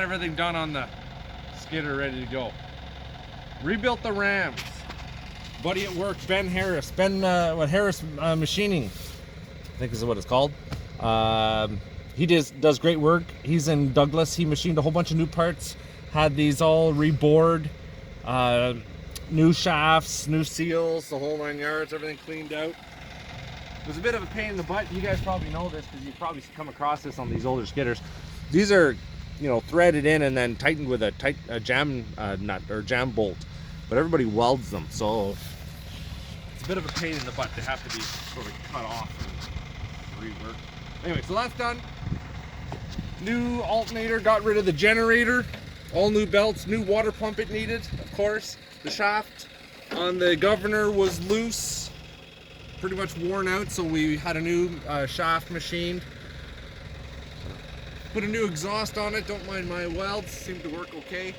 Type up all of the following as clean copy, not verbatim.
everything done on the skidder, ready to go. Rebuilt the rams. Buddy at work, Ben Harris. Harris Machining, I think is what it's called. He does great work. He's in Douglas. He machined a whole bunch of new parts. Had these all rebored. New shafts, new seals, the whole 9 yards, everything cleaned out. It was a bit of a pain in the butt. You guys probably know this because you've probably come across this on these older skidders. These are, threaded in and then tightened with a jam nut or jam bolt, but everybody welds them, so it's a bit of a pain in the butt. They have to be sort of cut off and reworked. Anyway, so that's done. New alternator, got rid of the generator, all new belts, new water pump it needed, of course. The shaft on the governor was loose, pretty much worn out, so we had a new shaft machined. Put a new exhaust on it, don't mind my welds, seem to work okay.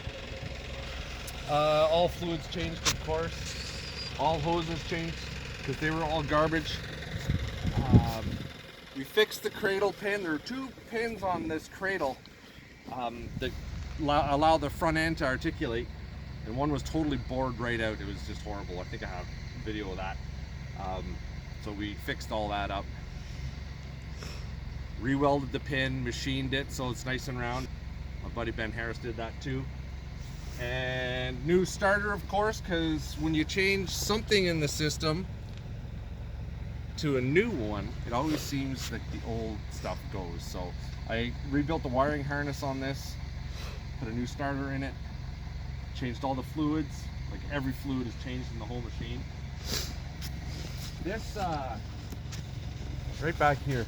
All fluids changed, of course. All hoses changed because they were all garbage. We fixed the cradle pin. There are 2 pins on this cradle that allow the front end to articulate, and one was totally bored right out. It was just horrible. I think I have a video of that. So we fixed all that up. Rewelded the pin, machined it so it's nice and round. My buddy Ben Harris did that too. And new starter, of course, because when you change something in the system to a new one, it always seems like the old stuff goes. So I rebuilt the wiring harness on this, put a new starter in it, changed all the fluids. Like every fluid is changed in the whole machine. This right back here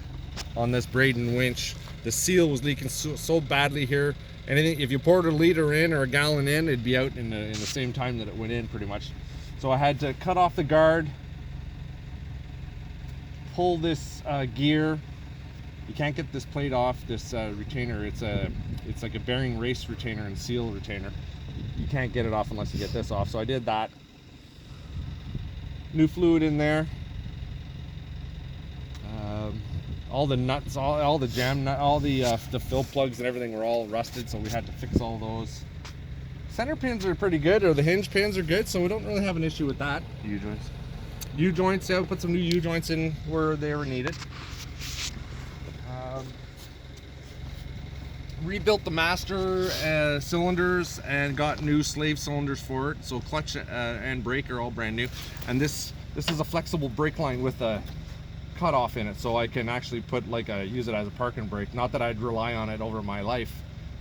on this Braden winch, the seal was leaking so badly here. Anything, if you poured a liter in or a gallon in, it'd be out in the same time that it went in, pretty much. So I had to cut off the guard, pull this gear. You can't get this plate off, this retainer. It's like a bearing race retainer and seal retainer. You can't get it off unless you get this off. So I did that. New fluid in there. All the nuts, all the jam nut, all the fill plugs and everything were all rusted, so we had to fix all those. Center pins are pretty good, or the hinge pins are good, so we don't really have an issue with that. U-joints? U-joints, yeah, we put some new U-joints in where they were needed. Rebuilt the master cylinders and got new slave cylinders for it, so clutch and brake are all brand new. And this is a flexible brake line with a cut off in it, so I can actually put use it as a parking brake. Not that I'd rely on it over my life,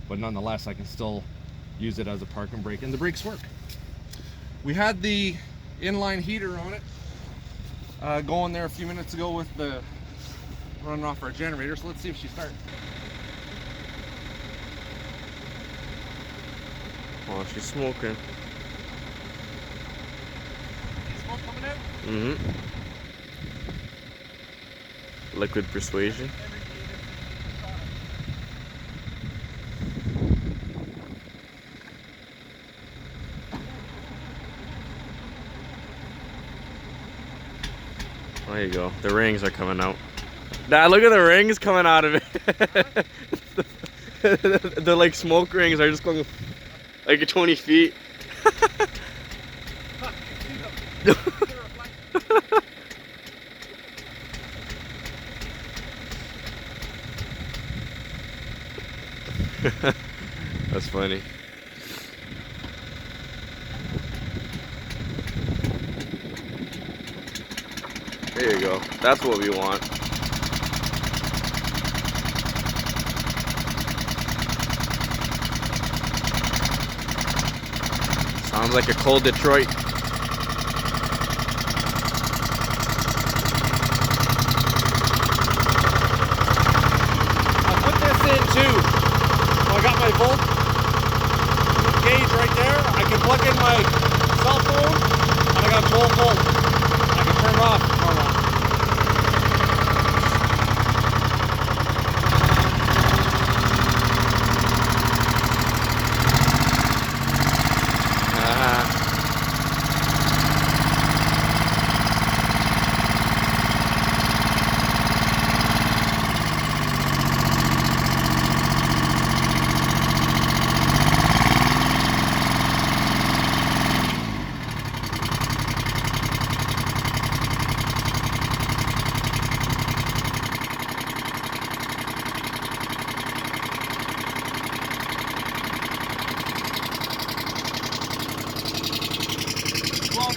but nonetheless I can still use it as a parking brake, and the brakes work. We had the inline heater on it going there a few minutes ago with the running off our generator, so let's see if she starts. Oh, she's smoking. Smoke coming out? Mm-hmm. Liquid persuasion. There you go. The rings are coming out. Dad, look at the rings coming out of it. The like smoke rings are just going like 20 feet. That's funny. There you go. That's what we want. Sounds like a cold Detroit. I put this in too. So I got my volt gauge right there. I can plug in my cell phone and I got 12 volt. I can turn it off if I want.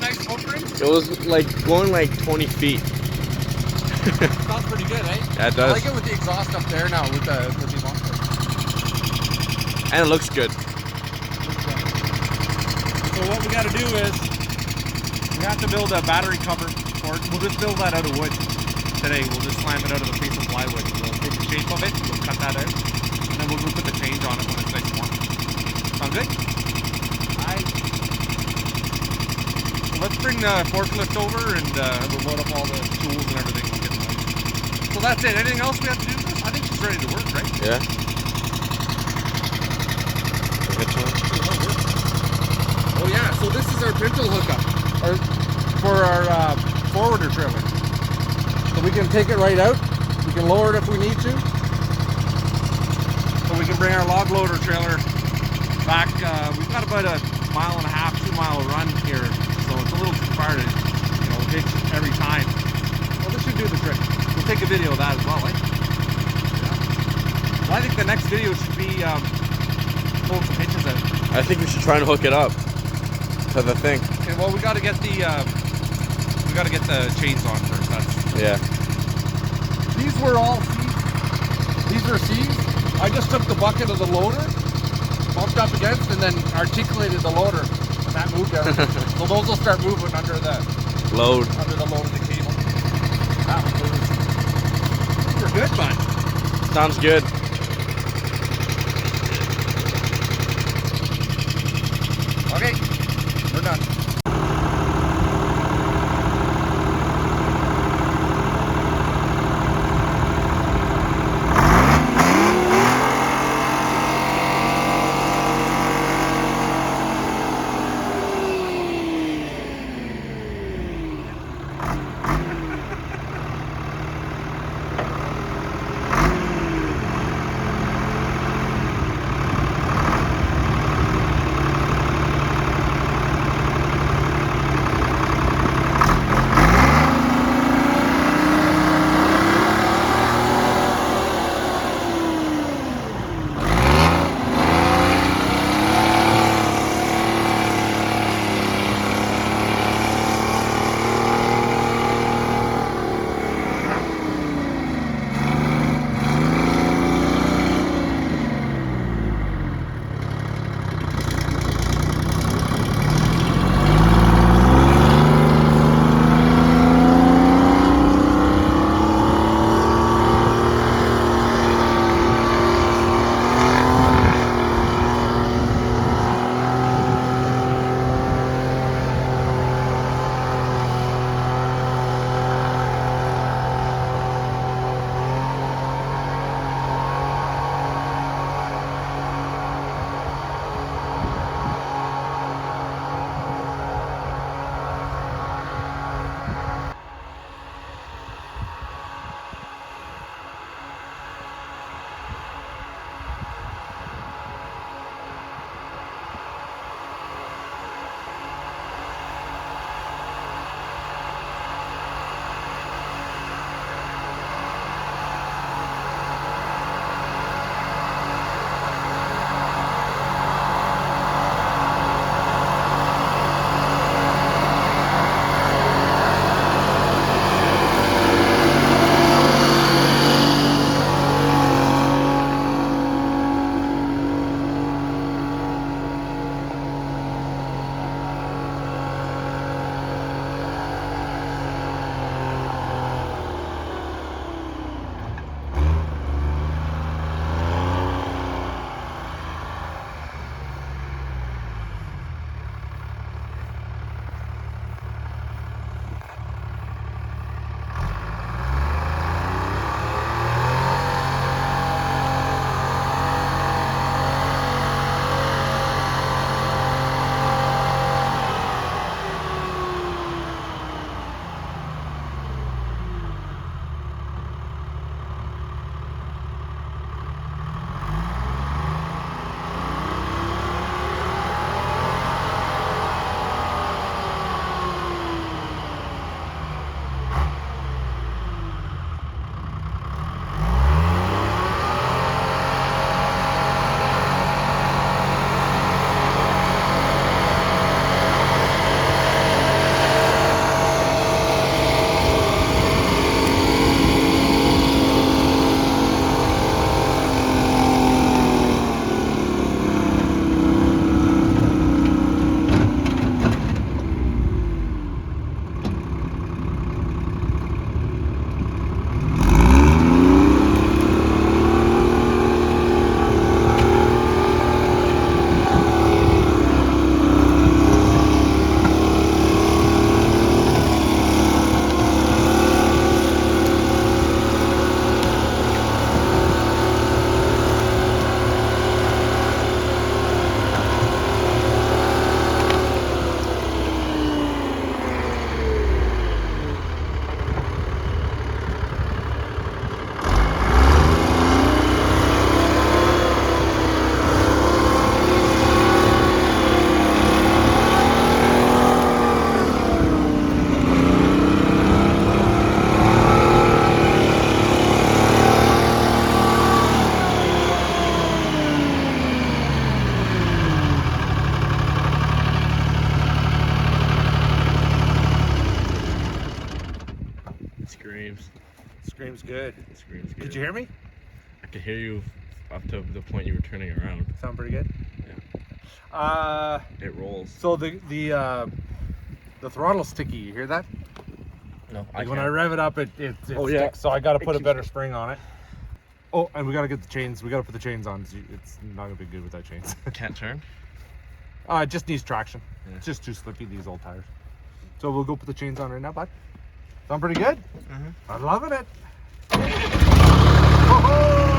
nice smoke ring? It was like going like 20 feet. Sounds pretty good, eh? Yeah, it I does. like it with the exhaust up there now with the bumper. And it looks good. So what we got to do is we have to build a battery cover for it. We'll just build that out of wood today. We'll just slam it out of a piece of plywood. We'll take the shape of it, we'll cut that out, and then we'll go put the change on it when it's nice and warm. Sound good? Alright. So let's bring the forklift over and we'll load up all the tools and everything. We'll get them out. So that's it. Anything else we have to do? I think she's ready to work, right? Yeah. Oh yeah, so this is our pintle hookup for our forwarder trailer. So we can take it right out. We can lower it if we need to. So we can bring our log loader trailer back. We've got about a 1.5 mile, 2 mile run here, so it's a little too far to, hitch every time. Well, this should do the trick. We'll take a video of that as well, eh? Yeah. Well, I think the next video should be pulling some hitches out. I think we should try and hook it up to the thing. Okay, well, we got to get the chains on first. Yeah. These were all C's. These are C's. I just took the bucket of the loader, bumped up against, and then articulated the loader, and that moved everything. So those will start moving under the Load. Under the load of the cable. That one moves. We're good, bud. Sounds good. Okay, we're done. screams good. It screams good. Could you hear me? I could hear you up to the point you were turning around. Sound pretty good? Yeah. It rolls. So the throttle's sticky. You hear that? No, Like when I rev it up, it Oh, yeah. sticks. So I got to put a keeps- better spring on it. Oh, and we got to get the chains. We got to put the chains on. It's not gonna be good without chains. Can't turn. It just needs traction. Yeah. It's just too slippy, these old tires. So we'll go put the chains on right now, bud. Sound pretty good? I'm loving it. Whoa!